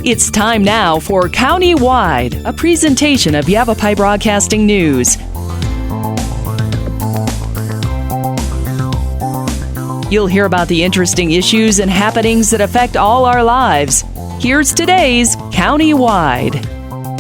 It's time now for County-Wide, a presentation of Yavapai Broadcasting News. You'll hear about the interesting issues and happenings that affect all our lives. Here's today's County-Wide.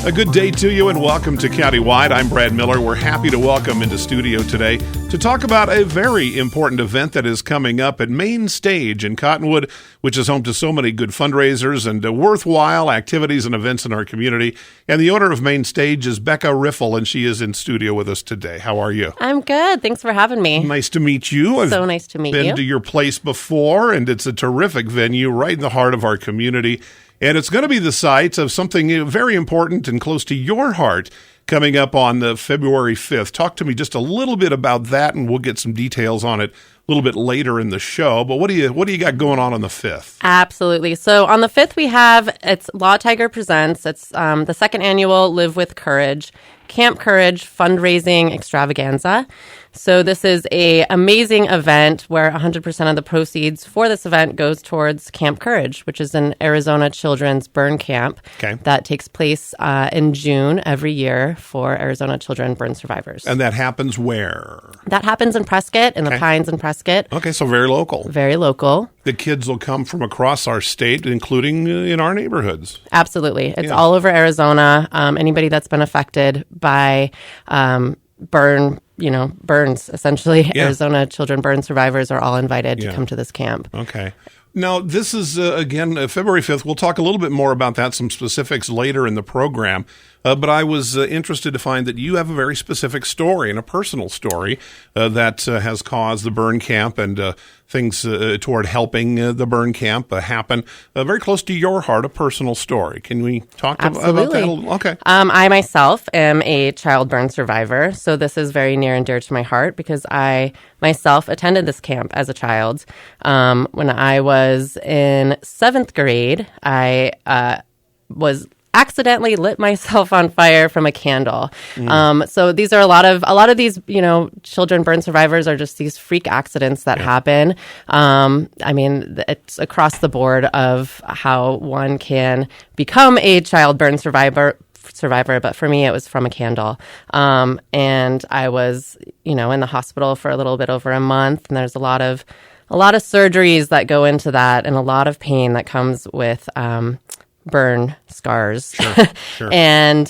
A good day to you and welcome to County-Wide. I'm Brad Miller. We're happy to welcome into studio today to talk about a very important event that is coming up at Main Stage in Cottonwood, which is home to so many good fundraisers and worthwhile activities and events in our community. And the owner of Main Stage is Becca Riffle, and she is in studio with us today. How are you? I'm good. Thanks for having me. Nice to meet you. So nice to meet you. I've been to your place before, and it's a terrific venue right in the heart of our community. And it's going to be the site of something very important and close to your heart coming up on February 5th. Talk to me just a little bit about that, and we'll get some details on it a little bit later in the show. But what do you got going on the 5th? Absolutely. So on the 5th, it's Law Tiger Presents. It's the second annual Live with Courage Camp Courage fundraising extravaganza. So this is an amazing event where 100% of the proceeds for this event goes towards Camp Courage, which is an Arizona children's burn camp that takes place in June every year for Arizona children burn survivors. And that happens where? That happens in Prescott, in the Pines in Prescott. Okay, so very local. Very local. The kids will come from across our state, including in our neighborhoods. Absolutely. It's all over Arizona. Anybody that's been affected by burns, essentially. Yeah. Arizona children burn survivors are all invited to come to this camp. Okay. Now, this is, again, February 5th. We'll talk a little bit more about that, some specifics later in the program. But I was interested to find that you have a very specific story and a personal story that has caused the burn camp and things toward helping the burn camp happen. Very close to your heart, a personal story. Can we talk about that a little? Okay. I myself am a child burn survivor, so this is very near and dear to my heart because I myself attended this camp as a child. When I was in 7th grade, I was accidentally lit myself on fire from a candle. So these are a lot of these, children burn survivors are just these freak accidents that happen. I mean, it's across the board of how one can become a child burn survivor, but for me, it was from a candle. And I was, in the hospital for a little bit over a month, and there's a lot of surgeries that go into that and a lot of pain that comes with burn scars. Sure. And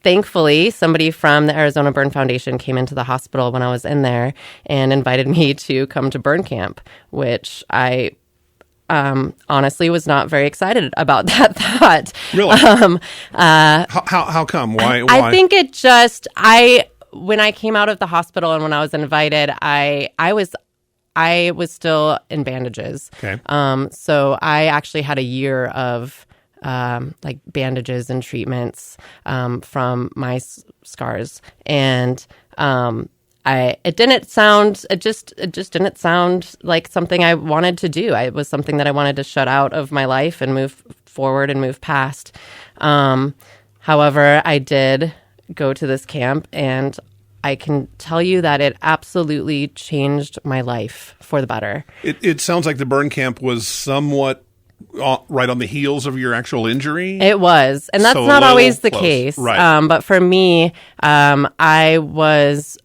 thankfully, somebody from the Arizona Burn Foundation came into the hospital when I was in there and invited me to come to burn camp, which I honestly was not very excited about that thought. Really? How come? Why? I think it when I came out of the hospital and when I was invited, I was still in bandages. Okay. So I actually had a year of bandages and treatments from my scars, and it just didn't sound like something I wanted to do. It was something that I wanted to shut out of my life and move forward and move past. However, I did go to this camp, and I can tell you that it absolutely changed my life for the better. It sounds like the burn camp was somewhat right on the heels of your actual injury. It was, and that's not always the case. Right. But for me, I was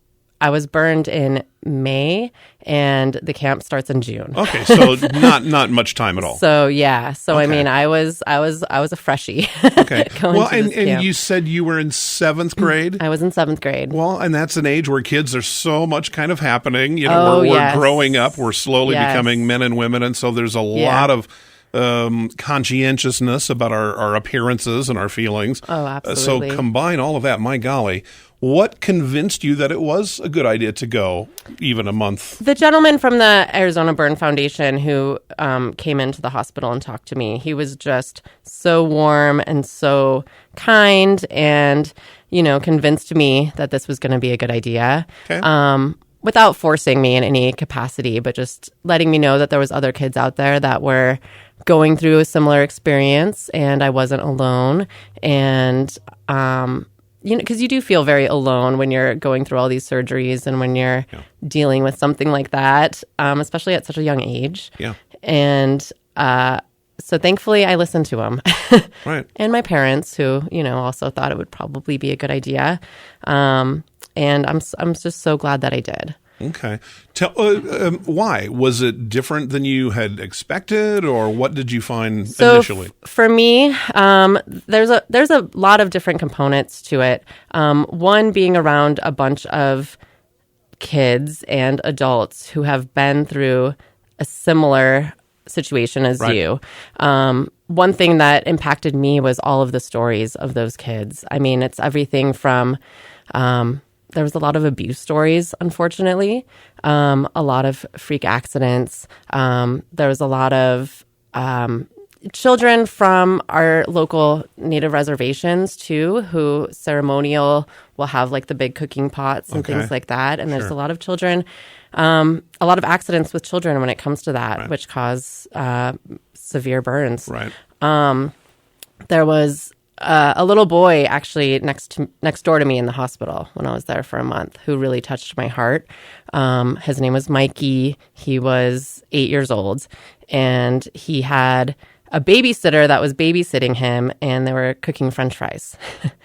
burned in May, and the camp starts in June. Okay, so not much time at all. So yeah, okay. I mean, I was a freshie. Okay. Well, and you said you were in 7th grade. I was in 7th grade. Well, and that's an age where kids are so much kind of happening. We're growing up. We're slowly becoming men and women, and so there's a lot of conscientiousness about our appearances and our feelings. Oh, absolutely. So combine all of that. My golly. What convinced you that it was a good idea to go even a month? The gentleman from the Arizona Burn Foundation who came into the hospital and talked to me, he was just so warm and so kind and, convinced me that this was going to be a good idea. Okay. Without forcing me in any capacity, but just letting me know that there was other kids out there that were going through a similar experience and I wasn't alone. And, because you do feel very alone when you're going through all these surgeries and when you're dealing with something like that, especially at such a young age. Yeah. And so thankfully I listened to them. Right. And my parents, who, also thought it would probably be a good idea. And I'm just so glad that I did. Okay. Why? Was it different than you had expected, or what did you find initially? For me, there's a lot of different components to it. One being around a bunch of kids and adults who have been through a similar situation as you. One thing that impacted me was all of the stories of those kids. I mean, it's everything from there was a lot of abuse stories, unfortunately, a lot of freak accidents. There was a lot of children from our local Native reservations, too, who ceremonial will have like the big cooking pots and things like that. And there's a lot of children, a lot of accidents with children when it comes to that, which cause severe burns. Right. There was a little boy actually next door to me in the hospital when I was there for a month who really touched my heart. His name was Mikey. He was 8 years old, and he had a babysitter that was babysitting him, and they were cooking French fries.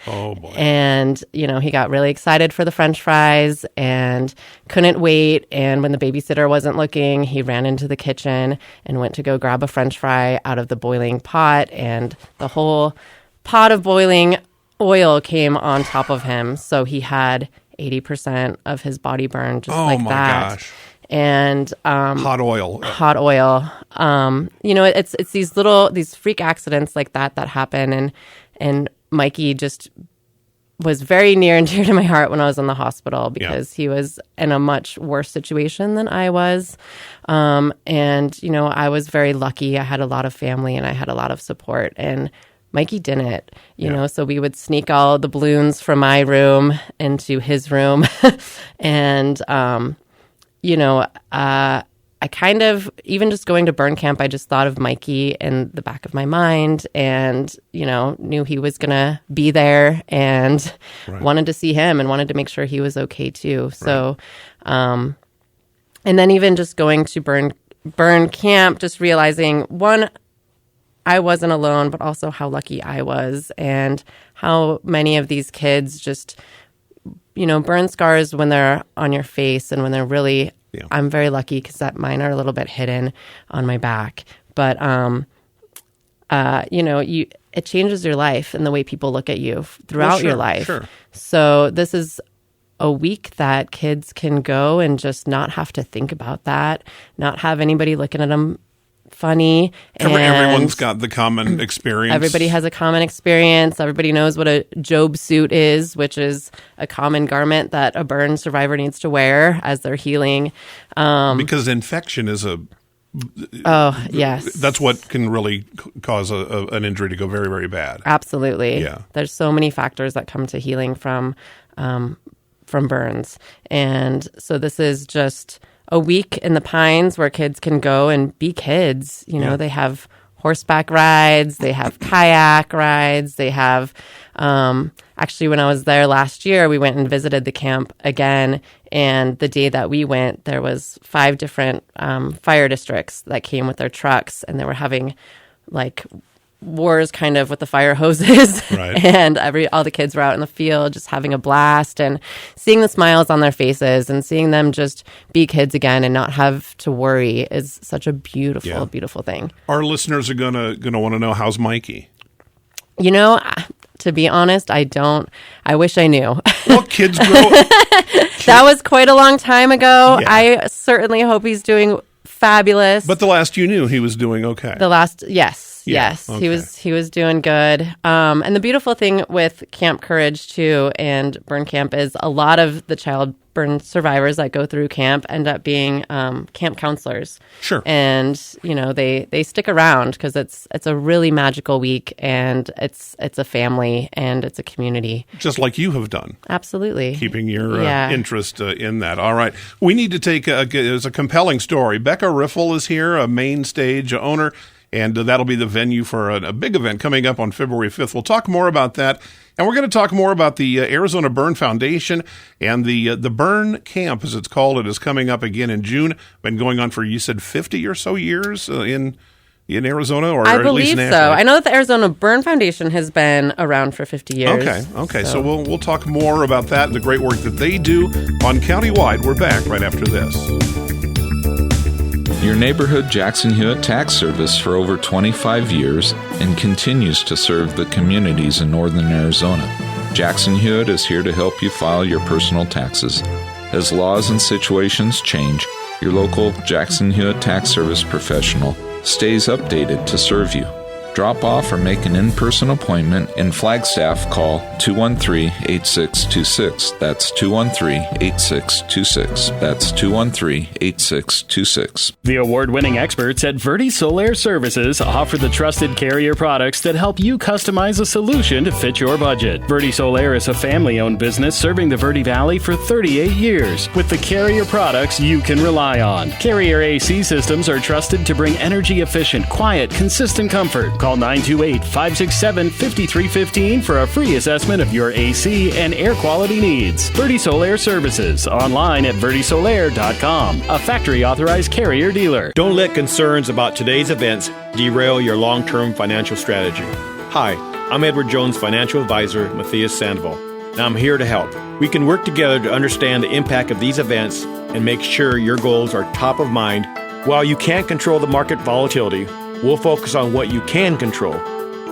Oh, boy. And, he got really excited for the French fries and couldn't wait. And when the babysitter wasn't looking, he ran into the kitchen and went to go grab a French fry out of the boiling pot, and the whole pot of boiling oil came on top of him. So he had 80% of his body burned just like that. Oh, my gosh. And hot oil. It's these freak accidents like that happen, and Mikey just was very near and dear to my heart when I was in the hospital because he was in a much worse situation than I was. And I was very lucky. I had a lot of family and I had a lot of support, and Mikey didn't, so we would sneak all the balloons from my room into his room. And, I kind of, even just going to burn camp, I just thought of Mikey in the back of my mind and, knew he was going to be there and wanted to see him and wanted to make sure he was okay too. So, and then even just going to burn camp, just realizing, one, I wasn't alone, but also how lucky I was and how many of these kids just, burn scars when they're on your face and when they're really, I'm very lucky because mine are a little bit hidden on my back. But, it changes your life and the way people look at you throughout your life. Sure. So this is a week that kids can go and just not have to think about that, not have anybody looking at them funny. Everyone's got the common experience. Everybody has a common experience. Everybody knows what a Job suit is, which is a common garment that a burn survivor needs to wear as they're healing. Because infection is that's what can really cause an injury to go very, very bad. Absolutely. Yeah. There's so many factors that come to healing from burns. And so this is just a week in the Pines where kids can go and be kids. They have horseback rides, they have kayak rides, they have, actually when I was there last year, we went and visited the camp again. And the day that we went, there was 5 different fire districts that came with their trucks, and they were having like wars kind of with the fire hoses. Right. And all the kids were out in the field just having a blast and seeing the smiles on their faces and seeing them just be kids again and not have to worry is such a beautiful, beautiful thing. Our listeners are gonna want to know, how's Mikey? To be honest, I wish I knew. Well, kids grow. That was quite a long time ago. Yeah. I certainly hope he's doing fabulous. But the last you knew, he was doing okay. Yes. Yeah, yes, okay. He was doing good. And the beautiful thing with Camp Courage too and Burn Camp is a lot of the child burn survivors that go through camp end up being camp counselors. Sure. And they stick around because it's a really magical week, and it's a family and it's a community. Just like you have done. Absolutely. Keeping your interest in that. All right. We need to take it's a compelling story. Becca Riffle is here, a main stage owner. And that'll be the venue for a big event coming up on February 5th. We'll talk more about that. And we're going to talk more about the Arizona Burn Foundation and the Burn Camp, as it's called. It is coming up again in June. Been going on for, you said, 50 or so years in in Arizona, or I at least believe nationally? so. I know that the Arizona Burn Foundation has been around for 50 years. Okay. So we'll talk more about that and the great work that they do on Countywide. We're back right after this. Your neighborhood Jackson Hewitt Tax Service for over 25 years and continues to serve the communities in northern Arizona. Jackson Hewitt is here to help you file your personal taxes. As laws and situations change, your local Jackson Hewitt Tax Service professional stays updated to serve you. Drop off or make an in-person appointment. In Flagstaff, call 213-8626. That's 213-8626. That's 213-8626. The award-winning experts at Verde Solar Services offer the trusted carrier products that help you customize a solution to fit your budget. Verde Solar is a family-owned business serving the Verde Valley for 38 years with the carrier products you can rely on. Carrier AC systems are trusted to bring energy-efficient, quiet, consistent comfort. Call 928-567-5315 for a free assessment of your AC and air quality needs. Verde Solar Services, online at verdesolar.com, a factory-authorized carrier dealer. Don't let concerns about today's events derail your long-term financial strategy. Hi, I'm Edward Jones Financial Advisor, Matthias Sandoval, and I'm here to help. We can work together to understand the impact of these events and make sure your goals are top of mind. While you can't control the market volatility, we'll focus on what you can control.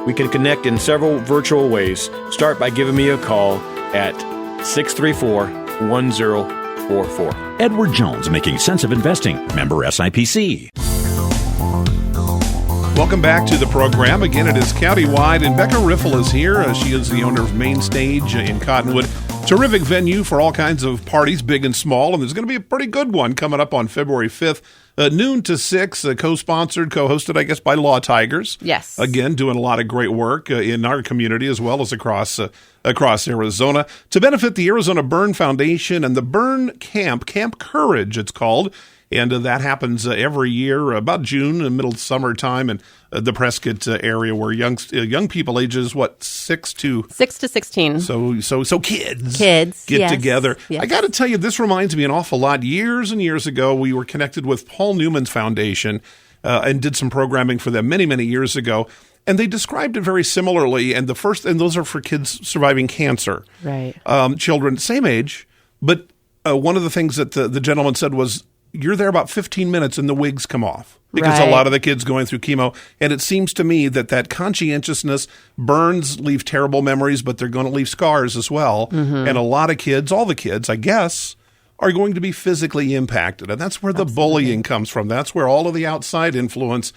We can connect in several virtual ways. Start by giving me a call at 634-1044. Edward Jones, making sense of investing. Member SIPC. Welcome back to the program. Again, it is Countywide, and Becca Riffle is here. She is the owner of Main Stage in Cottonwood. Terrific venue for all kinds of parties, big and small, and there's going to be a pretty good one coming up on February 5th. Noon to 6, co-sponsored, co-hosted, I guess, by Law Tigers. Yes. Again, doing a lot of great work in our community as well as across Arizona to benefit the Arizona Burn Foundation and the Burn Camp, Camp Courage it's called. And that happens every year, about June, middle summertime, in the Prescott area, where young people ages 6 to 16. So kids get yes, together. yes. I got to tell you, this reminds me an awful lot. Years and years ago, we were connected with Paul Newman's foundation and did some programming for them many years ago. And they described it very similarly. And those are for kids surviving cancer, Right. Children same age. But one of the things that the gentleman said was, you're there about 15 minutes and the wigs come off because a lot of the kids going through chemo. And it seems to me that conscientiousness, burns leave terrible memories, but they're going to leave scars as well. Mm-hmm. And a lot of kids, all the kids, I guess, are going to be physically impacted. And that's where the bullying comes from. That's where all of the outside influence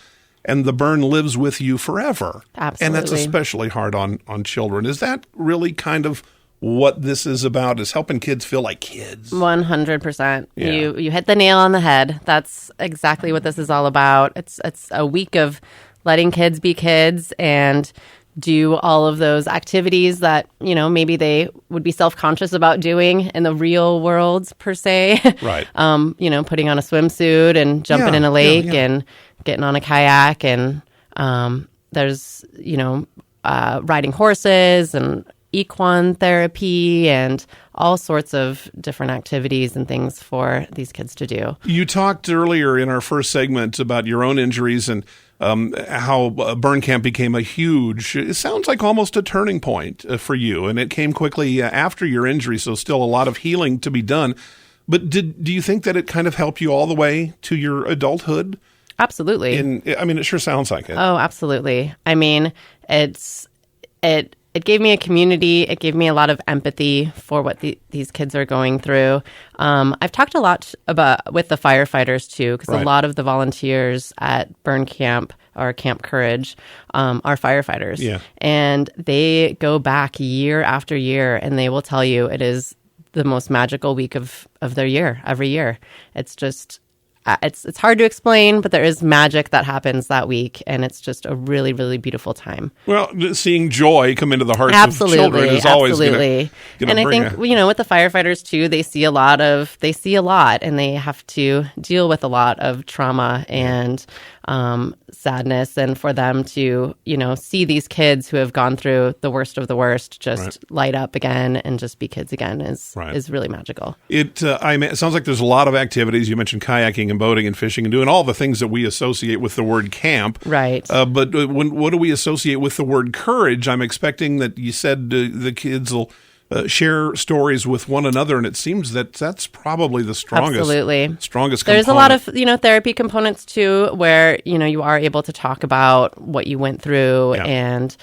and the burn lives with you forever. Absolutely. And that's especially hard on children. Is that really kind of what this is about, is helping kids feel like kids? 100%. Yeah. You hit the nail on the head. That's exactly what this is all about. It's a week of letting kids be kids and do all of those activities that, maybe they would be self-conscious about doing in the real world, per se. Right. Putting on a swimsuit and jumping in a lake and getting on a kayak. And there's, riding horses and equine therapy and all sorts of different activities and things for these kids to do. You talked earlier in our first segment about your own injuries and how burn camp became it sounds like almost a turning point for you. And it came quickly after your injury, so still a lot of healing to be done. But do you think that it kind of helped you all the way to your adulthood? Absolutely. It sure sounds like it. Oh, absolutely. I mean, it gave me a community. It gave me a lot of empathy for what these kids are going through. I've talked a lot with the firefighters, too, because a lot of the volunteers at Burn Camp or Camp Courage are firefighters. Yeah. And they go back year after year, and they will tell you it is the most magical week of their year, every year. It's just... It's hard to explain, but there is magic that happens that week, and it's just a really, really beautiful time. Well, seeing joy come into the hearts of children is always going to And I think, with the firefighters, too, they see a lot, and they have to deal with a lot of trauma and sadness. And for them to, see these kids who have gone through the worst of the worst just light up again and just be kids again is really magical. It sounds like there's a lot of activities. You mentioned kayaking and boating and fishing and doing all the things that we associate with the word camp. Right. But what do we associate with the word courage? I'm expecting that you said the kids will share stories with one another, and it seems that that's probably the strongest. Absolutely. Strongest There's component. a lot of therapy components too, where you are able to talk about what you went through and.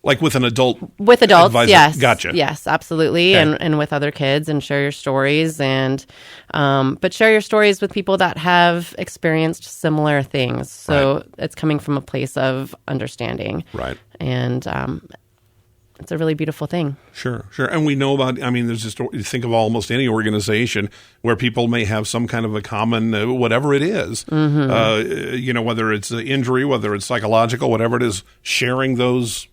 Like with an adult. With adults, advisor. yes. Gotcha. Yes, absolutely. Okay. And with other kids, and share your stories, and but share your stories with people that have experienced similar things. So it's coming from a place of understanding. Right. And it's a really beautiful thing. Sure. And we know about, there's just, you think of almost any organization where people may have some kind of a common, whatever it is, whether it's injury, whether it's psychological, whatever it is, sharing those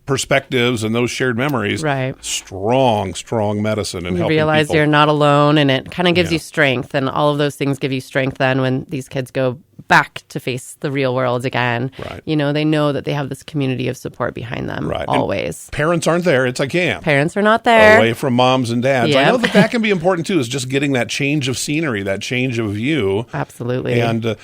perspectives and those shared memories. Right. Strong medicine and helping realize people. You're not alone, and it kind of gives you strength, and all of those things give you strength then when these kids go back to face the real world again. Right. They know that they have this community of support behind them always. And parents aren't there. It's a camp. Parents are not there. Away from moms and dads. Yep. I know that can be important too, is just getting that change of scenery, that change of view. Absolutely. And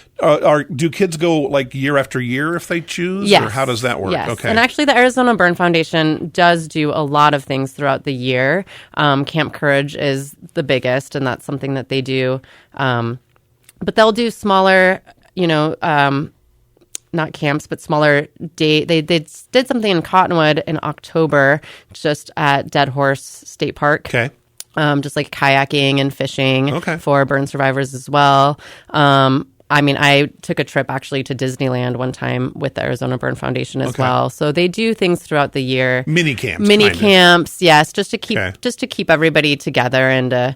do kids go like year after year if they choose? Yes. Or how does that work? Yes. Okay. And actually the Arizona Burn Foundation does do a lot of things throughout the year. Camp Courage is the biggest, and that's something that they do. But they'll do smaller, not camps, but smaller day. They did something in Cottonwood in October, just at Dead Horse State Park. Okay. Just like kayaking and fishing for burn survivors as well. I took a trip actually to Disneyland one time with the Arizona Burn Foundation as well. So they do things throughout the year. Mini camps. Camps, yes, just to keep everybody together and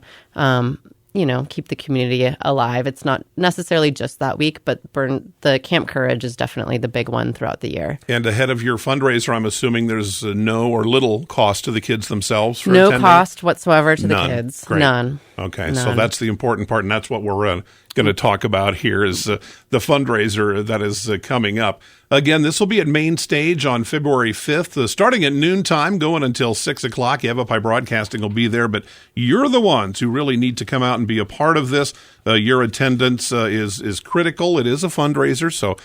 keep the community alive. It's not necessarily just that week, but the Camp Courage is definitely the big one throughout the year. And ahead of your fundraiser, I'm assuming there's no or little cost to the kids themselves for no attending? Cost whatsoever to None. the kids. Great. None. Okay, None. so that's the important part, and that's what we're going to talk about here is the fundraiser that is coming up. Again, this will be at Main Stage on February 5th, starting at noontime, going until 6 o'clock. Yavapai Broadcasting will be there, but you're the ones who really need to come out and be a part of this. Your attendance is critical. It is a fundraiser, so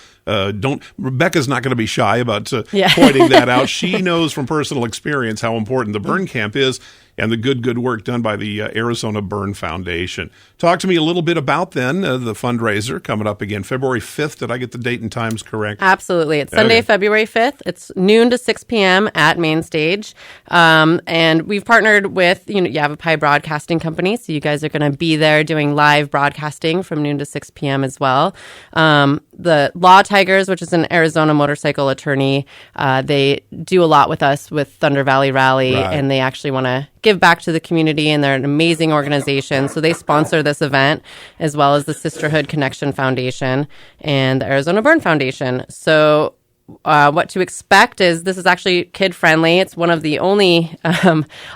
Rebecca's not going to be shy about pointing that out. She knows from personal experience how important the burn camp is and the good work done by the Arizona Burn Foundation. Talk to me a little bit about then the fundraiser coming up again, February 5th. Did I get the date and times correct? Absolutely. It's Sunday, February 5th. It's noon to 6 p.m. at Main Stage. And we've partnered with Yavapai Broadcasting Company, so you guys are going to be there doing live broadcasting from noon to 6 p.m. as well. The Law Tigers, which is an Arizona motorcycle attorney, they do a lot with us with Thunder Valley Rally, and they actually want to give back to the community, and they're an amazing organization. So they sponsor this event, as well as the Sisterhood Connection Foundation and the Arizona Burn Foundation. So what to expect is this is actually kid-friendly. It's one of the only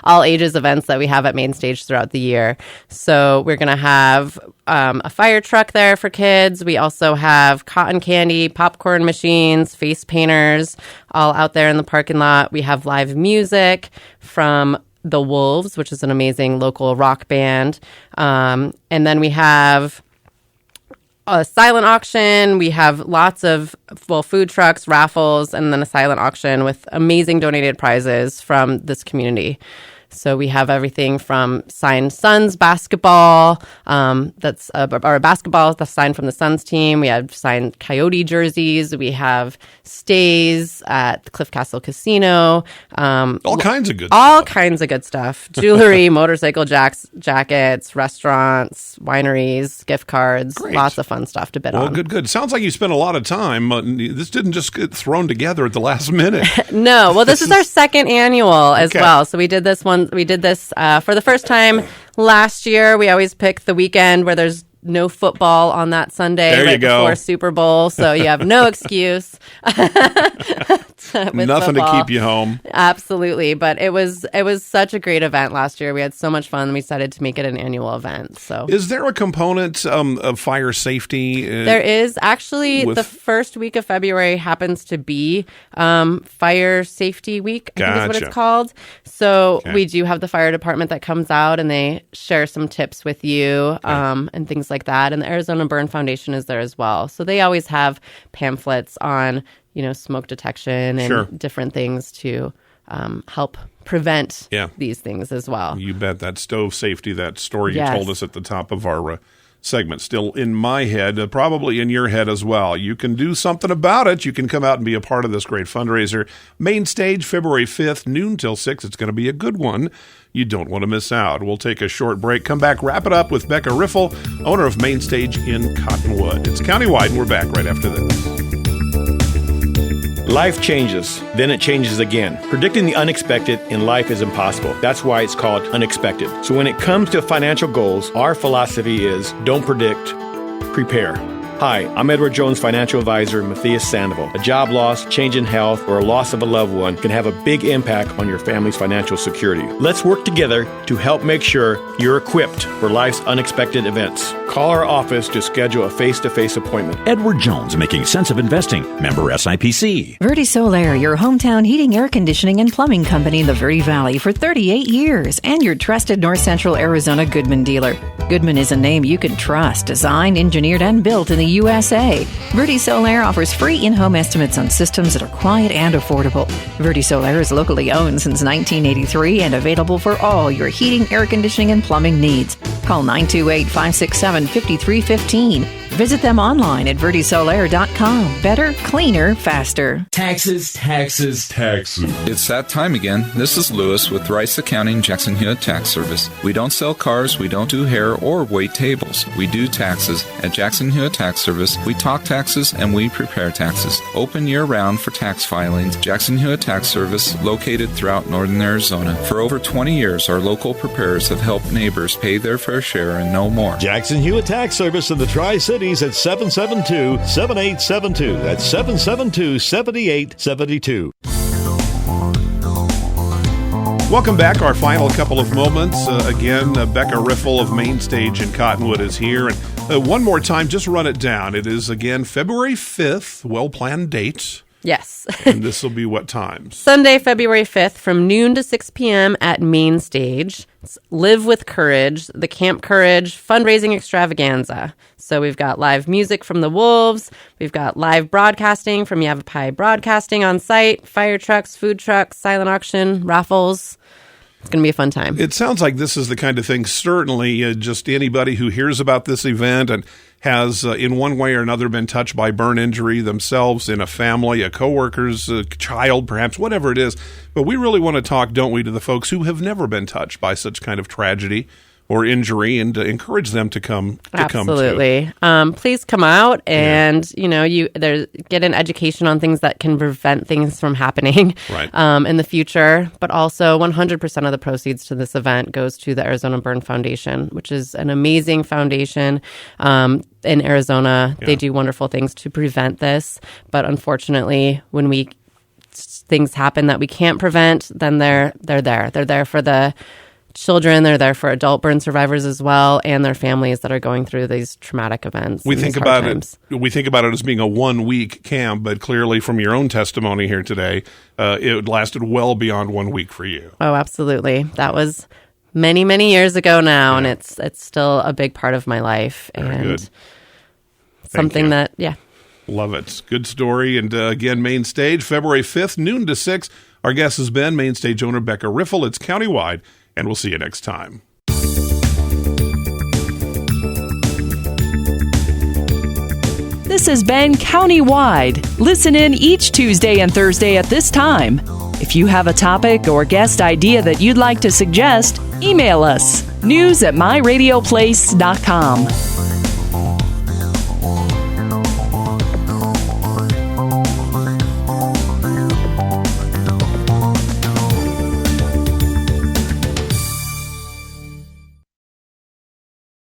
all-ages events that we have at Main Stage throughout the year. So we're going to have a fire truck there for kids. We also have cotton candy, popcorn machines, face painters, all out there in the parking lot. We have live music from The Wolves, which is an amazing local rock band. And then we have a silent auction. We have lots of food trucks, raffles, and then a silent auction with amazing donated prizes from this community. So we have everything from signed Suns basketball, or basketball that's signed from the Suns team. We have signed Coyote jerseys. We have stays at the Cliff Castle Casino. All kinds of good All stuff. kinds of good stuff. Jewelry, motorcycle jackets, restaurants, wineries, gift cards. Great. Lots of fun stuff to bid on. Well, good. Sounds like you spent a lot of time. This didn't just get thrown together at the last minute. No. Well, this is our second annual as well. So we did this one. We did this for the first time last year. We always pick the weekend where there's no football on that Sunday before Super Bowl, so you have no excuse. Nothing football. to keep you home. Absolutely, but it was such a great event last year. We had so much fun. We decided to make it an annual event. So, is there a component of fire safety? There is actually. The first week of February happens to be Fire Safety Week. I think is what it's called. So we do have the fire department that comes out and they share some tips with you and things things like that. And the Arizona Burn Foundation is there as well. So they always have pamphlets on, smoke detection and different things to help prevent these things as well. You bet. That stove safety, that story you told us at the top of our segment, still in my head, probably in your head as well. You can do something about it. You can come out and be a part of this great fundraiser. Main stage, February 5th, noon till 6. It's going to be a good one. You don't want to miss out. We'll take a short break, come back, wrap it up with Becca Riffle, owner of Main Stage in Cottonwood. It's Countywide, and we're back right after this. Life changes, then it changes again. Predicting the unexpected in life is impossible. That's why it's called unexpected. So when it comes to financial goals, our philosophy is don't predict, prepare. Hi, I'm Edward Jones financial advisor Matthias Sandoval. A job loss, change in health, or a loss of a loved one can have a big impact on your family's financial security. Let's work together to help make sure you're equipped for life's unexpected events. Call our office to schedule a face-to-face appointment. Edward Jones, making sense of investing. Member SIPC. Verde Solaire, your hometown heating, air conditioning, and plumbing company in the Verde Valley for 38 years, and your trusted North Central Arizona Goodman dealer. Goodman is a name you can trust, designed, engineered, and built in the USA. Verde Solaire offers free in-home estimates on systems that are quiet and affordable. Verde Solaire is locally owned since 1983 and available for all your heating, air conditioning, and plumbing needs. Call 928-567-5315. Visit them online at verdesolaire.com. Better, cleaner, faster. Taxes, taxes, taxes. It's that time again. This is Lewis with Rice Accounting Jackson Hewitt Tax Service. We don't sell cars, we don't do hair or wait tables. We do taxes. At Jackson Hewitt Tax Service, we talk taxes and we prepare taxes. Open year-round for tax filings. Jackson Hewitt Tax Service, located throughout northern Arizona. For over 20 years, our local preparers have helped neighbors pay their fair share and no more. Jackson Hewitt Tax Service in the Tri-Cities at 772-7872. That's 772-7872. Welcome back. Our final couple of moments. Again, Becca Riffle of Main Stage in Cottonwood is here. And one more time, just run it down. It is, again, February 5th, well-planned date. Yes. And this will be what times? Sunday, February 5th from noon to 6 p.m. at Main Stage. It's Live with Courage, the Camp Courage fundraising extravaganza. So we've got live music from the Wolves. We've got live broadcasting from Yavapai Broadcasting on site, fire trucks, food trucks, silent auction, raffles. It's going to be a fun time. It sounds like this is the kind of thing, certainly just anybody who hears about this event and has in one way or another been touched by burn injury themselves in a family, a coworker's a child, perhaps, whatever it is. But we really want to talk, don't we, to the folks who have never been touched by such kind of tragedy or injury, and encourage them to come. Absolutely. Please come out and get an education on things that can prevent things from happening in the future. But also, 100% of the proceeds to this event goes to the Arizona Burn Foundation, which is an amazing foundation in Arizona. Yeah. They do wonderful things to prevent this, but unfortunately, when things happen that we can't prevent, then they're there. They're there for the children, they're there for adult burn survivors as well, and their families that are going through these traumatic events. We think about it as being a 1-week camp, but clearly from your own testimony here today, it lasted well beyond 1 week for you. Oh, absolutely. That was many, many years ago now, and it's still a big part of my life. Very and good. Something that, Love it. Good story. And again, Main Stage, February 5th, noon to 6. Our guest has been Main Stage owner Becca Riffle. It's countywide. And we'll see you next time. This has been Countywide. Listen in each Tuesday and Thursday at this time. If you have a topic or guest idea that you'd like to suggest, email us, news@myradioplace.com.